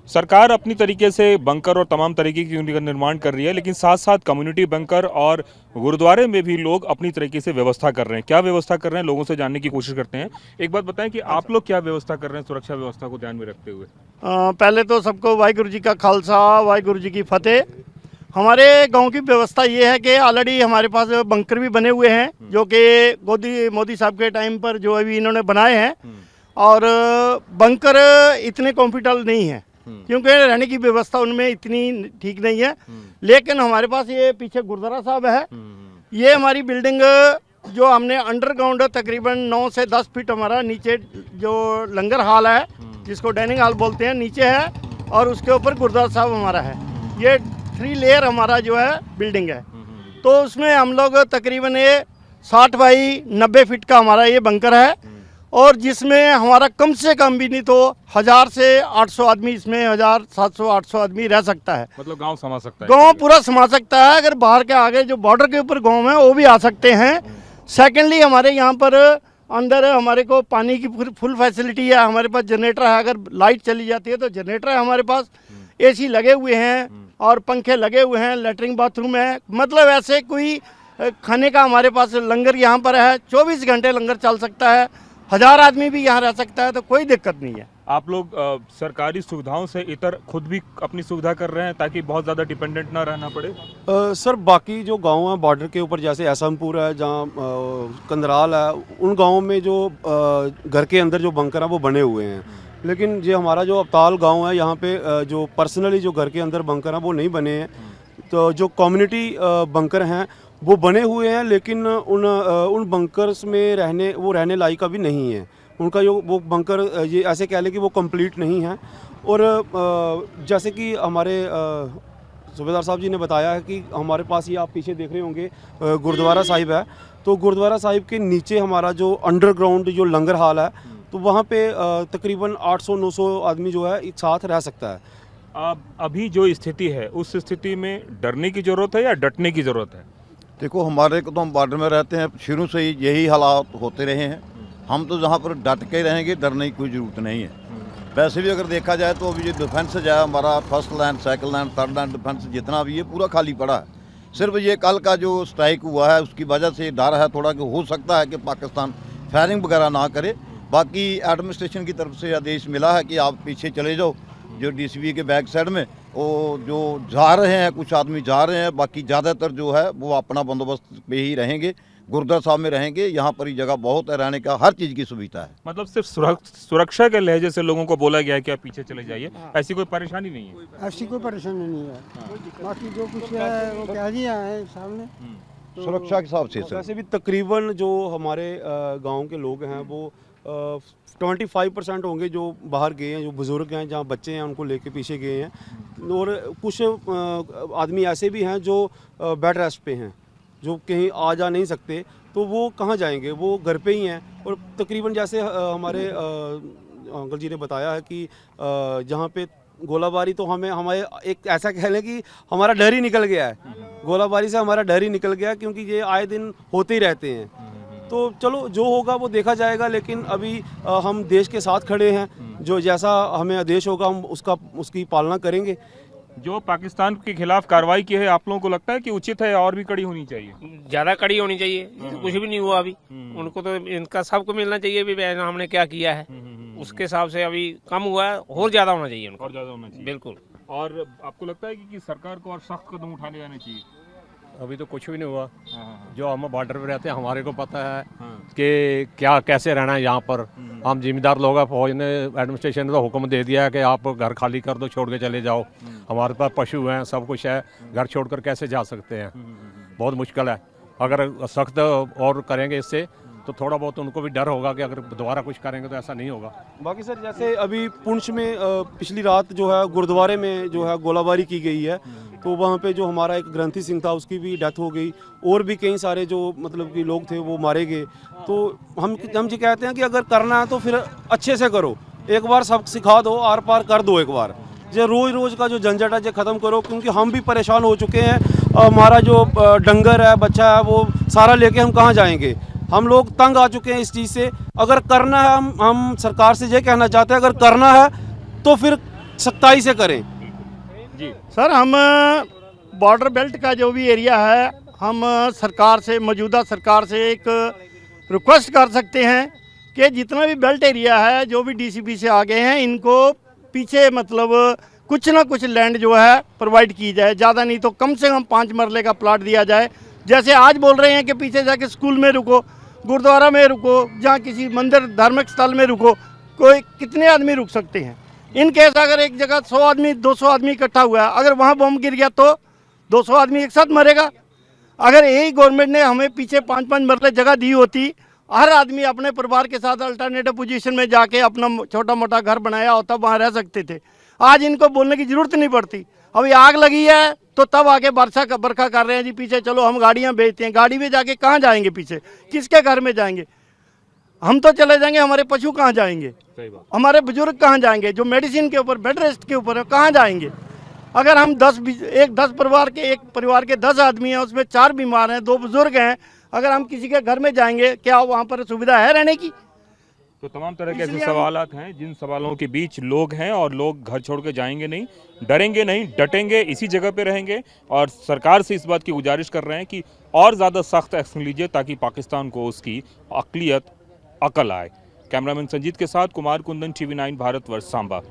सरकार अपनी तरीके से बंकर और तमाम तरीके की यूनिट का निर्माण कर रही है, लेकिन साथ साथ कम्युनिटी बंकर और गुरुद्वारे में भी लोग अपनी तरीके से व्यवस्था कर रहे हैं। क्या व्यवस्था कर रहे हैं, लोगों से जानने की कोशिश करते हैं। एक बात बताएं कि आप लोग क्या व्यवस्था कर रहे हैं सुरक्षा व्यवस्था को ध्यान में रखते हुए। पहले तो सबको वाहिगुरु जी का खालसा वाहिगुरु जी की फतेह। हमारे गांव की व्यवस्था ये है कि ऑलरेडी हमारे पास बंकर भी बने हुए हैं जो कि मोदी साहब के टाइम पर जो अभी इन्होंने बनाए हैं। और बंकर इतने कॉम्फर्टेबल नहीं है क्योंकि रहने की व्यवस्था उनमें इतनी ठीक नहीं है। लेकिन हमारे पास ये पीछे गुरुद्वारा साहब है। ये हमारी बिल्डिंग जो हमने अंडरग्राउंड तकरीबन 9 से 10 फीट हमारा नीचे जो लंगर हॉल है जिसको डाइनिंग हॉल बोलते हैं नीचे है, और उसके ऊपर गुरुद्वारा साहब हमारा है। ये 3 लेयर हमारा जो है बिल्डिंग है। तो उसमें हम लोग तकरीबन ये 60 बाई 90 फीट का हमारा ये बंकर है, और जिसमें हमारा कम से कम भी नहीं तो 1000 से 800 आदमी, इसमें 1700-800 आदमी रह सकता है। मतलब गांव समा सकता है, गांव पूरा समा सकता है। अगर बाहर के आगे जो बॉर्डर के ऊपर गांव है वो भी आ सकते हैं। सेकेंडली हमारे यहाँ पर अंदर हमारे को पानी की फुल फैसिलिटी है। हमारे पास जनरेटर है, अगर लाइट चली जाती है तो जनरेटर है हमारे पास। AC लगे हुए हैं और पंखे लगे हुए हैं, लेटरिन बाथरूम है। मतलब ऐसे कोई खाने का हमारे पास लंगर यहाँ पर है, 24 घंटे लंगर चल सकता है। 1000 आदमी भी यहाँ रह सकता है, तो कोई दिक्कत नहीं है। आप लोग सरकारी सुविधाओं से इतर खुद भी अपनी सुविधा कर रहे हैं ताकि बहुत ज़्यादा डिपेंडेंट ना रहना पड़े। सर बाकी जो गांव हैं बॉर्डर के ऊपर, जैसे एसमपुर है, जहाँ कंदराल है, उन गांवों में जो घर के अंदर जो बंकर हैं वो बने हुए हैं। लेकिन ये हमारा जो अबताल गांव है, यहाँ पे जो पर्सनली जो घर के अंदर बंकर हैं वो नहीं बने हैं। तो जो कम्युनिटी बंकर हैं वो बने हुए हैं, लेकिन उन बंकर्स में रहने लायक अभी नहीं है। उनका जो वो बंकर ये ऐसे कह लें कि वो कंप्लीट नहीं है। और जैसे कि हमारे सूबेदार साहब जी ने बताया है कि हमारे पास ये आप पीछे देख रहे होंगे गुरुद्वारा साहिब है। तो गुरुद्वारा साहिब के नीचे हमारा जो अंडरग्राउंड जो लंगर हाल है, तो वहाँ पे तकरीबन 800-900 आदमी जो है एक साथ रह सकता है। अभी जो स्थिति है उस स्थिति में डरने की ज़रूरत है या डटने की ज़रूरत है? देखो, हमारे को तो हम बॉर्डर में रहते हैं, शुरू से ही यही हालात होते रहे हैं। हम तो जहाँ पर डट के रहेंगे, डरने की कोई ज़रूरत नहीं है। वैसे भी अगर देखा जाए तो अभी जो डिफेंस है हमारा, first line, second line, third line defence जितना भी है पूरा खाली पड़ा है। सिर्फ ये कल का जो स्ट्राइक हुआ है उसकी वजह से डर है थोड़ा कि हो सकता है कि पाकिस्तान फायरिंग वगैरह ना करे। बाकी एडमिनिस्ट्रेशन की तरफ से आदेश मिला है कि आप पीछे चले जाओ। जो DCP के बैक साइड में वो जो जा रहे हैं, कुछ आदमी जा रहे हैं, बाकी ज़्यादातर जो है वो अपना बंदोबस्त पे ही रहेंगे, गुरुद्वारा साहब में रहेंगे। यहाँ पर ही जगह बहुत है, रहने का हर चीज़ की सुविधा है। मतलब सिर्फ सुरक्षा के लहजे से लोगों को बोला गया है कि आप पीछे चले जाइए, ऐसी कोई परेशानी नहीं है? ऐसी कोई परेशानी नहीं है। बाकी जो कुछ है वो कह दिया है सामने, सुरक्षा के हिसाब से वैसे भी तकरीबन जो हमारे गांव के लोग हैं वो 25% होंगे जो बाहर गए हैं, जो बुज़ुर्ग हैं, जहाँ बच्चे हैं उनको लेके पीछे गए हैं। और कुछ आदमी ऐसे भी हैं जो बेड रेस्ट पे हैं, जो कहीं आ जा नहीं सकते, तो वो कहाँ जाएंगे, वो घर पे ही हैं। और तकरीबन जैसे हमारे अंकल जी ने बताया है कि जहाँ पे गोलाबारी, तो हमारे एक ऐसा कह लें कि हमारा डर ही निकल गया है। गोलाबारी से हमारा डर ही निकल गया, क्योंकि ये आए दिन होते ही रहते हैं। तो चलो जो होगा वो देखा जाएगा, लेकिन अभी हम देश के साथ खड़े हैं। जो जैसा हमें आदेश होगा हम उसकी पालना करेंगे। जो पाकिस्तान के खिलाफ कार्रवाई की है, आप लोगों को लगता है कि उचित है और भी कड़ी होनी चाहिए? ज्यादा कड़ी होनी चाहिए। कुछ भी नहीं हुआ अभी, उनको तो इनका सबको मिलना चाहिए भी हमने क्या किया है उसके हिसाब से। अभी कम हुआ है, और ज्यादा होना चाहिए उनको, और ज्यादा होना चाहिए, बिल्कुल। और आपको लगता है कि सरकार को और सख्त कदम उठाने जाने चाहिए? अभी तो कुछ भी नहीं हुआ। हाँ। जो हम बॉर्डर पे रहते हैं हमारे को पता है कि क्या कैसे रहना है यहाँ पर। हम जिम्मेदार लोग हैं, फौज ने, एडमिनिस्ट्रेशन ने तो हुक्म दे दिया है कि आप घर खाली कर दो, छोड़ के चले जाओ। हमारे पास पशु हैं, सब कुछ है, घर छोड़कर कैसे जा सकते हैं? बहुत मुश्किल है। अगर सख्त और करेंगे इससे तो थोड़ा बहुत उनको भी डर होगा कि अगर दोबारा कुछ करेंगे तो ऐसा नहीं होगा। बाकी सर जैसे अभी पुंछ में पिछली रात जो है गुरुद्वारे में जो है गोलाबारी की गई है, तो वहाँ पे जो हमारा एक ग्रंथी सिंह था उसकी भी डेथ हो गई, और भी कई सारे जो मतलब कि लोग थे वो मारे गए। तो हम जी कहते हैं कि अगर करना है तो फिर अच्छे से करो, एक बार सब सिखा दो, आर पार कर दो एक बार। जो रोज़ का जो झंझट है जो ख़त्म करो, क्योंकि हम भी परेशान हो चुके हैं। हमारा जो डंगर है, बच्चा है, वो सारा लेके हम कहाँ जाएंगे? हम लोग तंग आ चुके हैं इस चीज़ से। अगर करना है, हम सरकार से ये कहना चाहते हैं, अगर करना है तो फिर सख्ताई से करें। जी सर हम बॉर्डर बेल्ट का जो भी एरिया है, हम सरकार से, मौजूदा सरकार से एक रिक्वेस्ट कर सकते हैं कि जितना भी बेल्ट एरिया है, जो भी डीसीपी से आगे हैं, इनको पीछे मतलब कुछ ना कुछ लैंड जो है प्रोवाइड की जाए। ज़्यादा नहीं तो कम से कम 5 मरले का प्लाट दिया जाए। जैसे आज बोल रहे हैं कि पीछे जाके स्कूल में रुको, गुरुद्वारा में रुको, जहाँ किसी मंदिर धार्मिक स्थल में रुको, कोई कितने आदमी रुक सकते हैं। इन केस अगर एक जगह 100 आदमी 200 आदमी इकट्ठा हुआ है, अगर वहाँ बम गिर गया तो 200 आदमी एक साथ मरेगा। अगर यही गवर्नमेंट ने हमें पीछे 5-5 मरले जगह दी होती, हर आदमी अपने परिवार के साथ अल्टरनेटिव पोजीशन में जाके अपना छोटा मोटा घर बनाया होता, वहाँ रह सकते थे। आज इनको बोलने की जरूरत नहीं पड़ती। अभी आग लगी है तो तब आके बरखा कर रहे हैं जी, पीछे चलो हम गाड़ियाँ भेजते हैं। गाड़ी में जाके कहाँ जाएंगे, पीछे किसके घर में जाएंगे? हम तो चले जाएंगे, हमारे पशु कहाँ जाएंगे? सही बात। हमारे बुजुर्ग कहाँ जाएंगे जो मेडिसिन के ऊपर, बेड रेस्ट के ऊपर है, कहाँ जाएंगे? अगर हम 10 परिवार के, एक परिवार के 10 आदमी हैं, उसमें 4 बीमार हैं, 2 बुजुर्ग हैं, अगर हम किसी के घर में जाएंगे, क्या वहाँ पर सुविधा है रहने की? तो तमाम तरह के ऐसे सवालात हैं जिन सवालों के बीच लोग हैं, और लोग घर छोड़ के जाएंगे नहीं, डरेंगे नहीं, डटेंगे, इसी जगह पे रहेंगे। और सरकार से इस बात की गुजारिश कर रहे हैं कि और ज़्यादा सख्त एक्शन लीजिए ताकि पाकिस्तान को उसकी अकलियत अकल आए। कैमरामैन संजीत के साथ कुमार कुंदन, TV9 भारतवर्ष, सांबा।